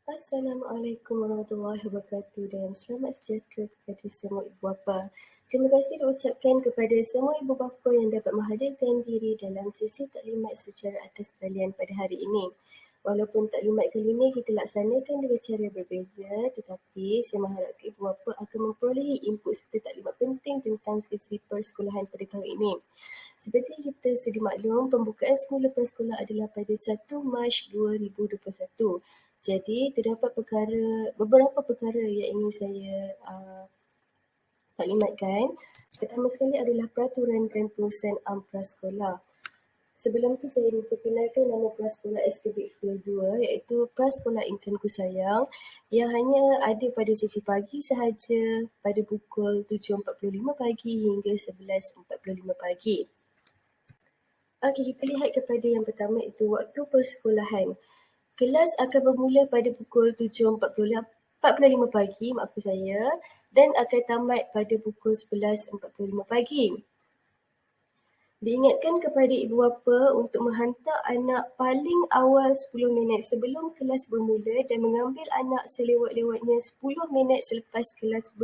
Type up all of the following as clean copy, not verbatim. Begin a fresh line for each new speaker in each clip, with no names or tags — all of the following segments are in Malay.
Assalamualaikum warahmatullahi wabarakatuh dan selamat sejahtera kepada semua ibu bapa. Terima kasih diucapkan kepada semua ibu bapa yang dapat menghadirkan diri dalam sesi taklimat secara atas talian pada hari ini. Walaupun taklimat kali ini kita laksanakan dengan cara berbeza, tetapi saya mengharapkan ibu bapa akan memperolehi input serta taklimat penting tentang sesi persekolahan pada tahun ini. Seperti kita sedia maklum, pembukaan semula persekolah adalah pada 1 Mac 2021. Jadi, terdapat beberapa perkara yang ingin saya taklimatkan. Pertama sekali adalah peraturan dan pengurusan prasekolah. Sebelum tu saya memperkenalkan nama prasekolah SKB Field 2 iaitu Prasekolah Inkanku Sayang yang hanya ada pada sesi pagi sahaja pada pukul 7.45 pagi hingga 11.45 pagi. Okey, kita lihat kepada yang pertama iaitu waktu persekolahan. Kelas akan bermula pada pukul 7.45 pagi, maafkan saya, dan akan tamat pada pukul 11.45 pagi. Diingatkan kepada ibu bapa untuk menghantar anak paling awal 10 minit sebelum kelas bermula dan mengambil anak selewat-lewatnya 10 minit selepas kelas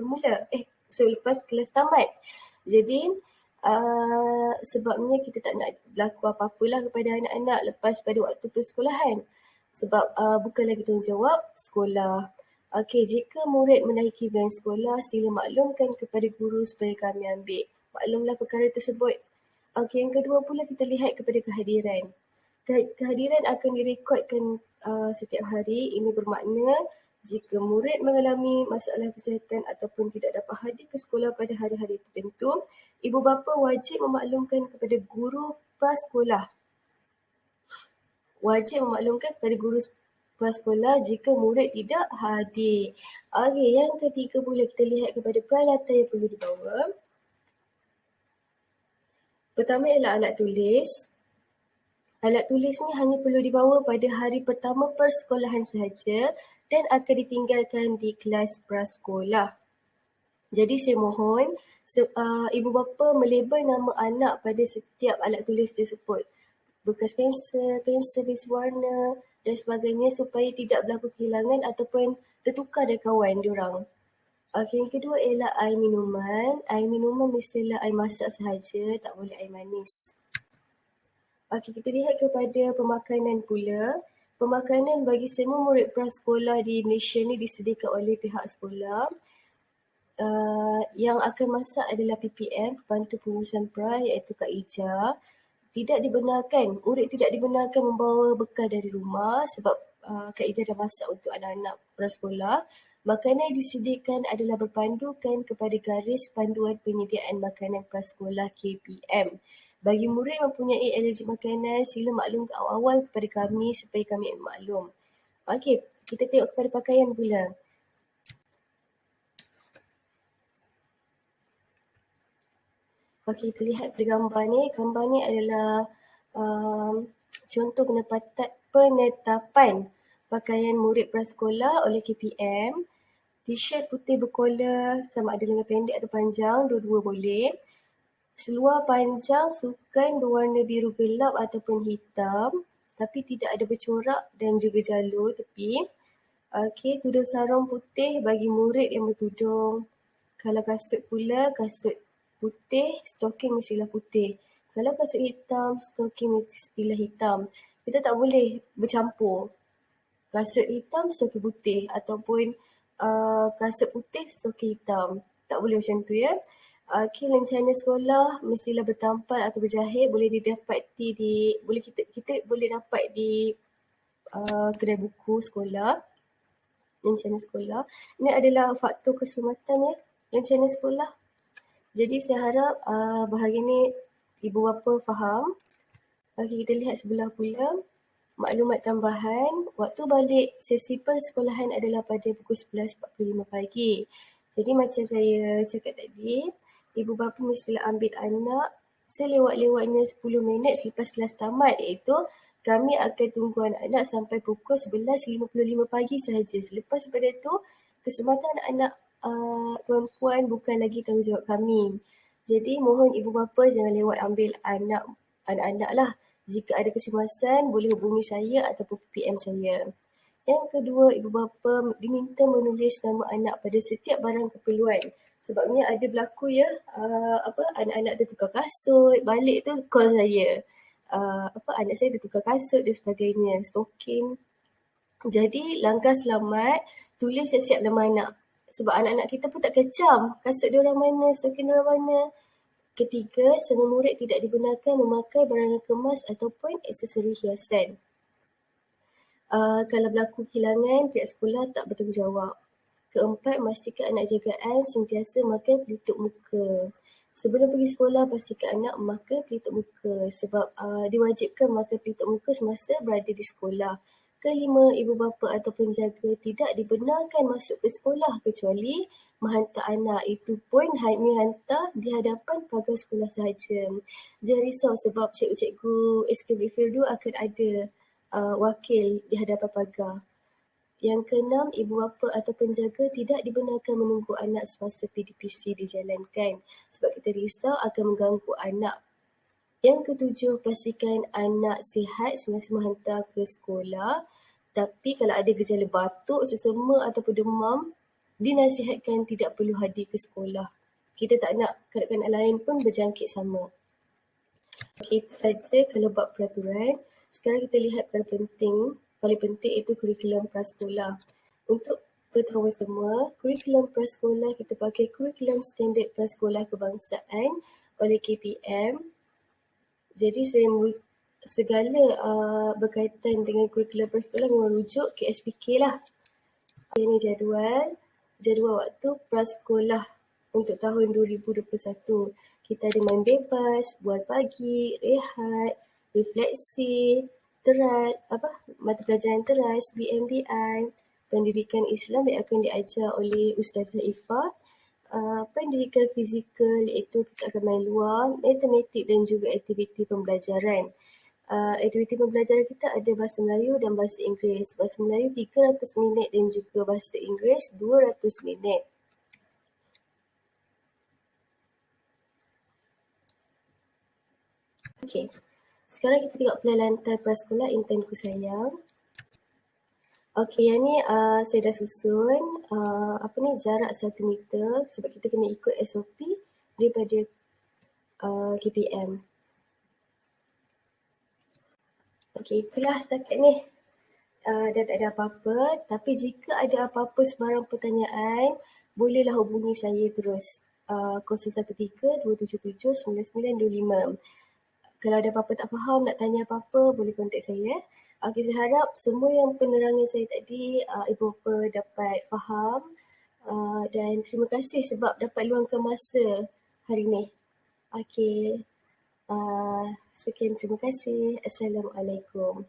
selepas kelas tamat. Jadi, sebabnya kita tak nak berlaku apa-apalah kepada anak-anak lepas pada waktu persekolahan. Sebab bukan lagi tanggungjawab sekolah. Okey, jika murid menaiki van sekolah, sila maklumkan kepada guru supaya kami ambil. Maklumlah perkara tersebut. Okey, yang kedua pula kita lihat kepada kehadiran. Kehadiran akan direkodkan setiap hari. Ini bermakna jika murid mengalami masalah kesihatan ataupun tidak dapat hadir ke sekolah pada hari-hari tertentu, ibu bapa wajib memaklumkan kepada guru prasekolah. Prasekolah jika murid tidak hadir. Okey, yang ketiga pula kita lihat kepada peralatan yang perlu dibawa. Pertama ialah alat tulis. Alat tulis ni hanya perlu dibawa pada hari pertama persekolahan sahaja dan akan ditinggalkan di kelas prasekolah. Jadi saya mohon ibu bapa melabel nama anak pada setiap alat tulis tersebut. Bekas pensel warna dan sebagainya supaya tidak berlaku kehilangan ataupun tertukar dengan kawan diorang. Okey, yang kedua ialah air minuman. Air minuman mestilah air masak sahaja, tak boleh air manis. Okey, kita lihat kepada pemakanan pula. Pemakanan bagi semua murid prasekolah di Malaysia ni disediakan oleh pihak sekolah. Yang akan masak adalah PPM, Pembantu Pengurusan Pra, iaitu Kak Ija. Murid tidak dibenarkan membawa bekal dari rumah sebab Kak Ija dah masak untuk anak-anak prasekolah. Makanan yang disediakan adalah berpandukan kepada garis panduan penyediaan makanan prasekolah KPM. Bagi murid yang mempunyai alergi makanan, sila maklumkan awal-awal kepada kami supaya kami maklum. Okey, kita tengok kepada pakaian pula. Okey, kita lihat pada gambar ni. Gambar ni adalah contoh penetapan pakaian murid prasekolah oleh KPM. T-shirt putih berkola sama ada lengan pendek atau panjang, dua-dua boleh. Seluar panjang sukan berwarna biru gelap ataupun hitam tapi tidak ada bercorak dan juga jalur tepi. Okey, tudung sarung putih bagi murid yang bertudung. Kalau kasut pula, kasut putih, stoking mestilah putih. Kalau kasut hitam, stoking mestilah hitam. Kita tak boleh bercampur. Kasut hitam, stoking putih ataupun kasut putih, stoking hitam. Tak boleh macam tu ya. Okey, lencana sekolah mestilah bertampal atau berjahit, boleh didapati kita boleh dapat di kedai buku sekolah. Lencana sekolah. Ini adalah faktor keselamatan ya, lencana sekolah. Jadi saya harap bahagian ni ibu bapa faham. Okey, kita lihat sebelah pula. Maklumat tambahan, waktu balik sesi persekolahan adalah pada pukul 11.45 pagi. Jadi macam saya cakap tadi, ibu bapa mestilah ambil anak selewat-lewatnya 10 minit selepas kelas tamat, iaitu kami akan tunggu anak-anak sampai pukul 11.55 pagi sahaja. Selepas pada itu, keselamatan anak tuan-puan bukan lagi tanggungjawab kami. Jadi mohon ibu bapa jangan lewat ambil anak-anak lah. Jika ada kecemasan, boleh hubungi saya ataupun PPM saya. Yang kedua, ibu bapa diminta menulis nama anak pada setiap barang keperluan. Sebabnya ada berlaku ya, anak-anak tu tukar kasut, balik tu call saya. Anak saya dia tukar kasut dan sebagainya, stoking. Jadi langkah selamat, tulis siap-siap nama anak. Sebab anak-anak kita pun tak kecam kasut dia orang mana, stoking dia orang mana. Ketiga, semua murid tidak dibenarkan memakai barangan kemas ataupun aksesori hiasan. Kalau berlaku kehilangan, pihak sekolah tak bertanggungjawab. Keempat, pastikan anak jagaan sentiasa memakai pelitup muka. Sebelum pergi sekolah, pastikan anak memakai pelitup muka sebab diwajibkan memakai pelitup muka semasa berada di sekolah. Kelima, ibu bapa atau penjaga tidak dibenarkan masuk ke sekolah kecuali menghantar anak. Itu pun hanya hantar di hadapan pagar sekolah sahaja. Jangan risau sebab cikgu-cikgu SKB Field 2 akan ada wakil di hadapan pagar. Yang keenam, ibu bapa atau penjaga tidak dibenarkan menunggu anak semasa PDPC dijalankan sebab kita risau akan mengganggu anak. Yang ketujuh, pastikan anak sihat semasa menghantar ke sekolah. Tapi kalau ada gejala batuk, sesama ataupun demam, dinasihatkan tidak perlu hadir ke sekolah. Kita tak nak kanak-kanak lain pun berjangkit sama. Okey, itu saja kalau bab peraturan. Sekarang kita lihat paling penting iaitu kurikulum prasekolah. Untuk pengetahuan semua, kurikulum prasekolah kita pakai kurikulum standard prasekolah kebangsaan oleh KPM. Jadi segala berkaitan dengan kurikulum prasekolah memang rujuk KSPK lah. Ini jadual waktu prasekolah untuk tahun 2021. Kita ada main bebas, buat pagi, rehat, refleksi, mata pelajaran teras, BMBI, pendidikan Islam yang akan diajar oleh Ustazah Ifah, pendidikan fizikal iaitu kita akan main luar, matematik dan juga aktiviti pembelajaran. Aktiviti pembelajaran kita ada bahasa Melayu dan bahasa Inggeris. Bahasa Melayu 300 minit dan juga bahasa Inggeris 200 minit. Okey. Sekarang kita tengok pelalantar prasekolah intanku sayang. Okey, yang ni saya dah susun jarak 1 meter sebab kita kena ikut SOP daripada KPM. Okey, itulah setakat ni. Dah tak ada apa-apa, tapi jika ada apa-apa sebarang pertanyaan, bolehlah hubungi saya terus. 013-277-9925. Kalau ada apa-apa tak faham, nak tanya apa-apa, boleh kontak saya. Okey, saya harap semua yang penerangan saya tadi, ibu bapa dapat faham. Dan terima kasih sebab dapat luangkan masa hari ni. Okey, sekian, terima kasih. Assalamualaikum.